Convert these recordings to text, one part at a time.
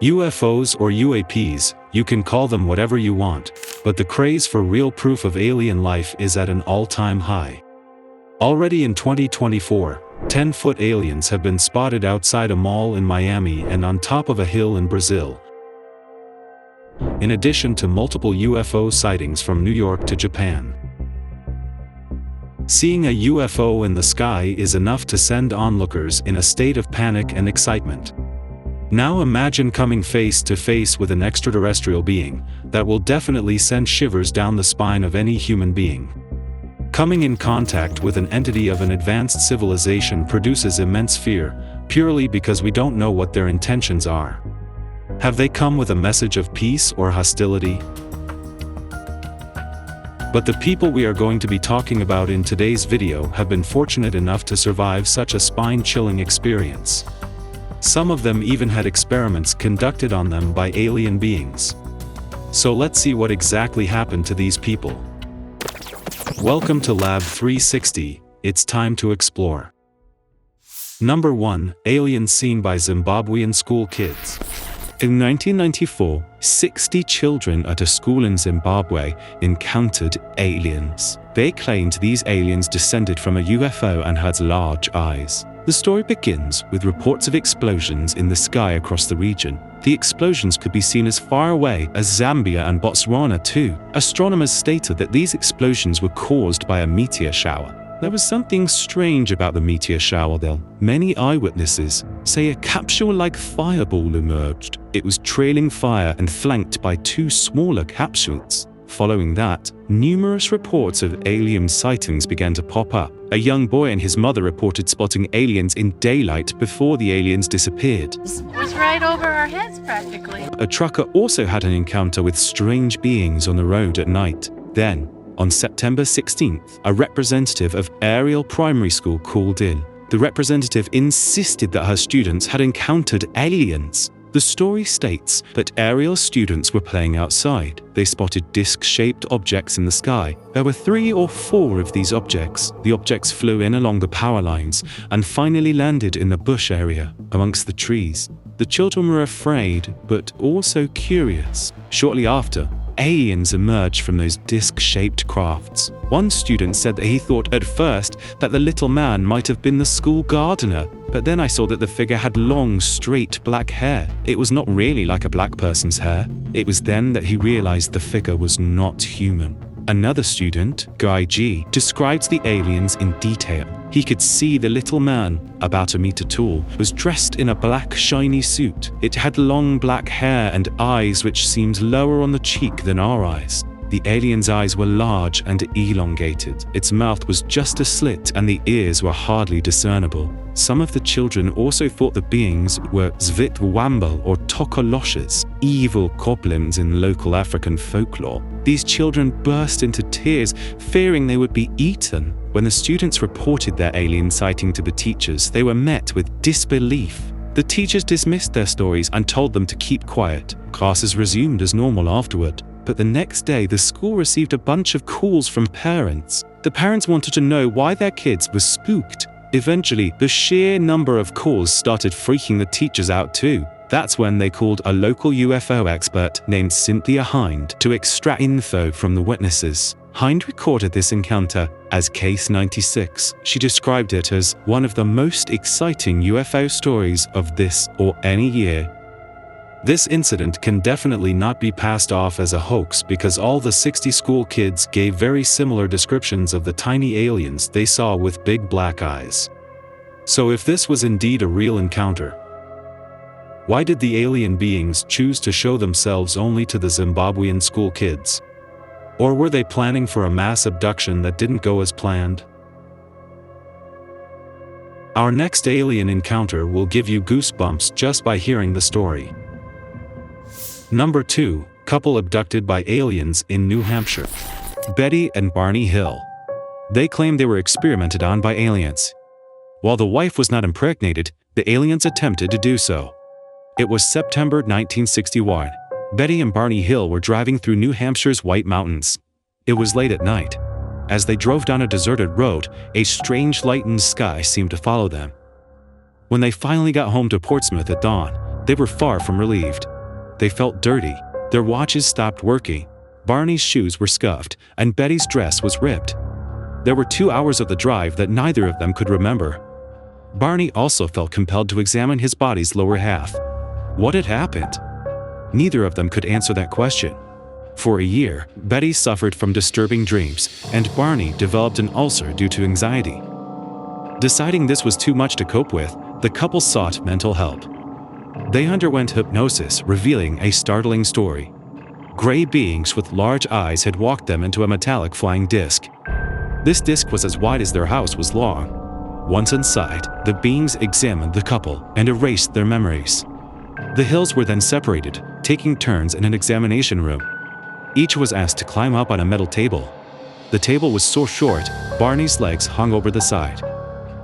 UFOs or UAPs, you can call them whatever you want, but the craze for real proof of alien life is at an all-time high. Already in 2024, 10-foot aliens have been spotted outside a mall in Miami and on top of a hill in Brazil, in addition to multiple UFO sightings from New York to Japan. Seeing a UFO in the sky is enough to send onlookers in a state of panic and excitement. Now imagine coming face to face with an extraterrestrial being that will definitely send shivers down the spine of any human being. Coming in contact with an entity of an advanced civilization produces immense fear, purely because we don't know what their intentions are. Have they come with a message of peace or hostility? But the people we are going to be talking about in today's video have been fortunate enough to survive such a spine-chilling experience. Some of them even had experiments conducted on them by alien beings. So let's see what exactly happened to these people. Welcome to Lab 360, it's time to explore. Number 1, aliens seen by Zimbabwean school kids. In 1994, 60 children at a school in Zimbabwe encountered aliens. They claimed these aliens descended from a UFO and had large eyes. The story begins with reports of explosions in the sky across the region. The explosions could be seen as far away as Zambia and Botswana too. Astronomers stated that these explosions were caused by a meteor shower. There was something strange about the meteor shower though. Many eyewitnesses say a capsule-like fireball emerged. It was trailing fire and flanked by 2 smaller capsules. Following that, numerous reports of alien sightings began to pop up. A young boy and his mother reported spotting aliens in daylight before the aliens disappeared. It was right over our heads practically. A trucker also had an encounter with strange beings on the road at night. Then, on September 16th, a representative of Ariel Primary School called in. The representative insisted that her students had encountered aliens. The story states that Ariel students were playing outside. They spotted disc-shaped objects in the sky. There were 3 or 4 of these objects. The objects flew in along the power lines and finally landed in the bush area, amongst the trees. The children were afraid, but also curious. Shortly after, aliens emerged from those disc-shaped crafts. One student said that he thought at first that the little man might have been the school gardener, but then I saw that the figure had long, straight black hair. It was not really like a black person's hair. It was then that he realized the figure was not human. Another student, Guy G, describes the aliens in detail. He could see the little man, about a meter tall, was dressed in a black shiny suit. It had long black hair and eyes which seemed lower on the cheek than our eyes. The alien's eyes were large and elongated. Its mouth was just a slit and the ears were hardly discernible. Some of the children also thought the beings were Zwitwambo or Tokoloshes, evil goblins in local African folklore. These children burst into tears, fearing they would be eaten. When the students reported their alien sighting to the teachers, they were met with disbelief. The teachers dismissed their stories and told them to keep quiet. Classes resumed as normal afterward. But the next day, the school received a bunch of calls from parents. The parents wanted to know why their kids were spooked. Eventually, the sheer number of calls started freaking the teachers out too. That's when they called a local UFO expert named Cynthia Hind to extract info from the witnesses. Hind recorded this encounter as Case 96. She described it as one of the most exciting UFO stories of this or any year. This incident can definitely not be passed off as a hoax because all the 60 school kids gave very similar descriptions of the tiny aliens they saw with big black eyes. So if this was indeed a real encounter, why did the alien beings choose to show themselves only to the Zimbabwean school kids? Or were they planning for a mass abduction that didn't go as planned? Our next alien encounter will give you goosebumps just by hearing the story. Number 2, couple abducted by aliens in New Hampshire. Betty and Barney Hill. They claimed they were experimented on by aliens. While the wife was not impregnated, the aliens attempted to do so. It was September 1961. Betty and Barney Hill were driving through New Hampshire's White Mountains. It was late at night. As they drove down a deserted road, a strange light in the sky seemed to follow them. When they finally got home to Portsmouth at dawn, They were far from relieved. They felt dirty, their watches stopped working, Barney's shoes were scuffed, and Betty's dress was ripped. There were 2 hours of the drive that neither of them could remember. Barney also felt compelled to examine his body's lower half. What had happened? Neither of them could answer that question. For a year, Betty suffered from disturbing dreams, and Barney developed an ulcer due to anxiety. Deciding this was too much to cope with, the couple sought mental help. They underwent hypnosis, revealing a startling story. Gray beings with large eyes had walked them into a metallic flying disc. This disc was as wide as their house was long. Once inside, the beings examined the couple and erased their memories. The hills were then separated, taking turns in an examination room. Each was asked to climb up on a metal table. The table was so short, Barney's legs hung over the side.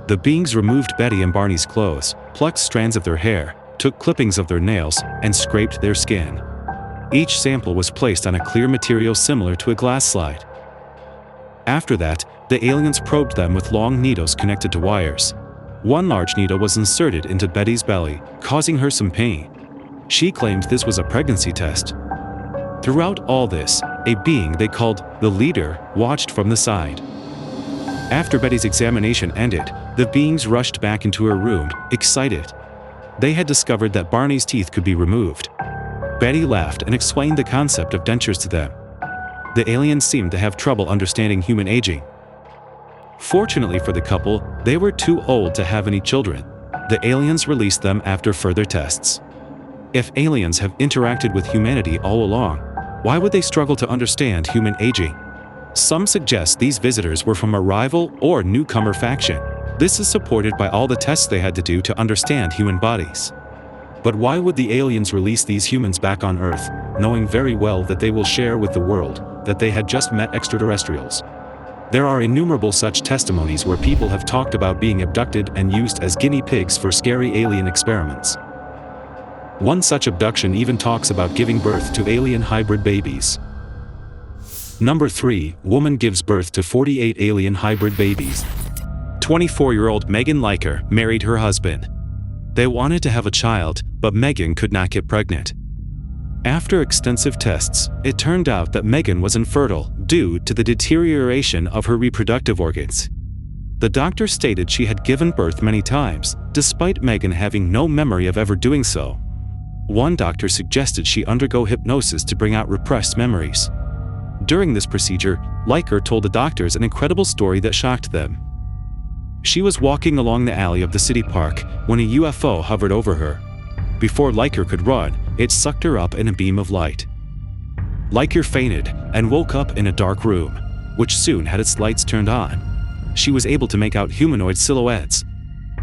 The beings removed Betty and Barney's clothes, plucked strands of their hair, took clippings of their nails, and scraped their skin. Each sample was placed on a clear material similar to a glass slide. After that, the aliens probed them with long needles connected to wires. One large needle was inserted into Betty's belly, causing her some pain. She claimed this was a pregnancy test. Throughout all this, a being they called the leader watched from the side. After Betty's examination ended, the beings rushed back into her room, excited. They had discovered that Barney's teeth could be removed. Betty laughed and explained the concept of dentures to them. The aliens seemed to have trouble understanding human aging. Fortunately for the couple, they were too old to have any children. The aliens released them after further tests. If aliens have interacted with humanity all along, why would they struggle to understand human aging? Some suggest these visitors were from a rival or newcomer faction. This is supported by all the tests they had to do to understand human bodies. But why would the aliens release these humans back on Earth, knowing very well that they will share with the world that they had just met extraterrestrials? There are innumerable such testimonies where people have talked about being abducted and used as guinea pigs for scary alien experiments. One such abduction even talks about giving birth to alien hybrid babies. Number 3, woman gives birth to 48 alien hybrid babies. 24-year-old Megan Liker married her husband. They wanted to have a child, but Megan could not get pregnant. After extensive tests, it turned out that Megan was infertile due to the deterioration of her reproductive organs. The doctor stated she had given birth many times, despite Megan having no memory of ever doing so. One doctor suggested she undergo hypnosis to bring out repressed memories. During this procedure, Liker told the doctors an incredible story that shocked them. She was walking along the alley of the city park when a UFO hovered over her. Before Liker could run, it sucked her up in a beam of light. Liker fainted and woke up in a dark room, which soon had its lights turned on. She was able to make out humanoid silhouettes.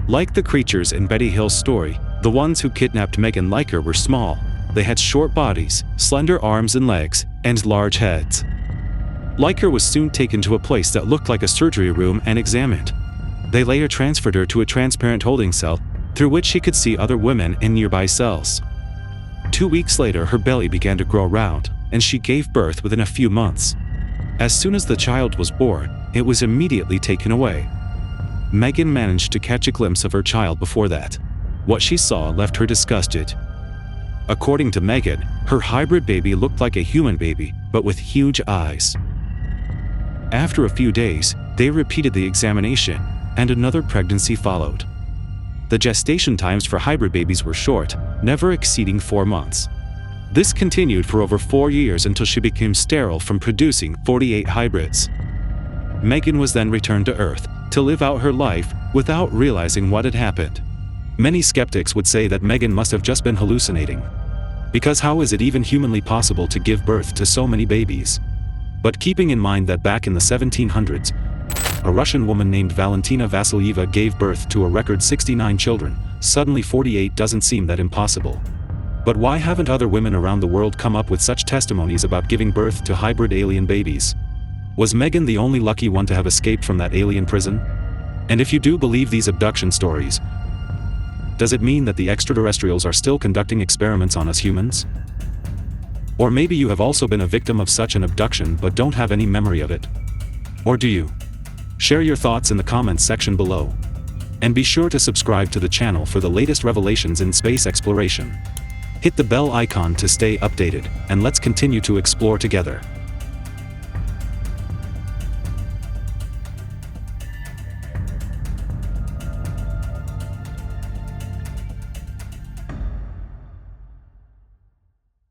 Like the creatures in Betty Hill's story, the ones who kidnapped Megan Liker were small. They had short bodies, slender arms and legs, and large heads. Liker was soon taken to a place that looked like a surgery room and examined. They later transferred her to a transparent holding cell, through which she could see other women in nearby cells. 2 weeks later, her belly began to grow round, and she gave birth within a few months. As soon as the child was born, it was immediately taken away. Megan managed to catch a glimpse of her child before that. What she saw left her disgusted. According to Megan, her hybrid baby looked like a human baby, but with huge eyes. After a few days, they repeated the examination, and another pregnancy followed. The gestation times for hybrid babies were short, never exceeding 4 months. This continued for over 4 years until she became sterile from producing 48 hybrids. Megan was then returned to Earth to live out her life without realizing what had happened. Many skeptics would say that Megan must have just been hallucinating. Because how is it even humanly possible to give birth to so many babies? But keeping in mind that back in the 1700s, a Russian woman named Valentina Vasilyeva gave birth to a record 69 children, suddenly 48 doesn't seem that impossible. But why haven't other women around the world come up with such testimonies about giving birth to hybrid alien babies? Was Megan the only lucky one to have escaped from that alien prison? And if you do believe these abduction stories, does it mean that the extraterrestrials are still conducting experiments on us humans? Or maybe you have also been a victim of such an abduction but don't have any memory of it. Or do you? Share your thoughts in the comments section below. And be sure to subscribe to the channel for the latest revelations in space exploration. Hit the bell icon to stay updated, and let's continue to explore together.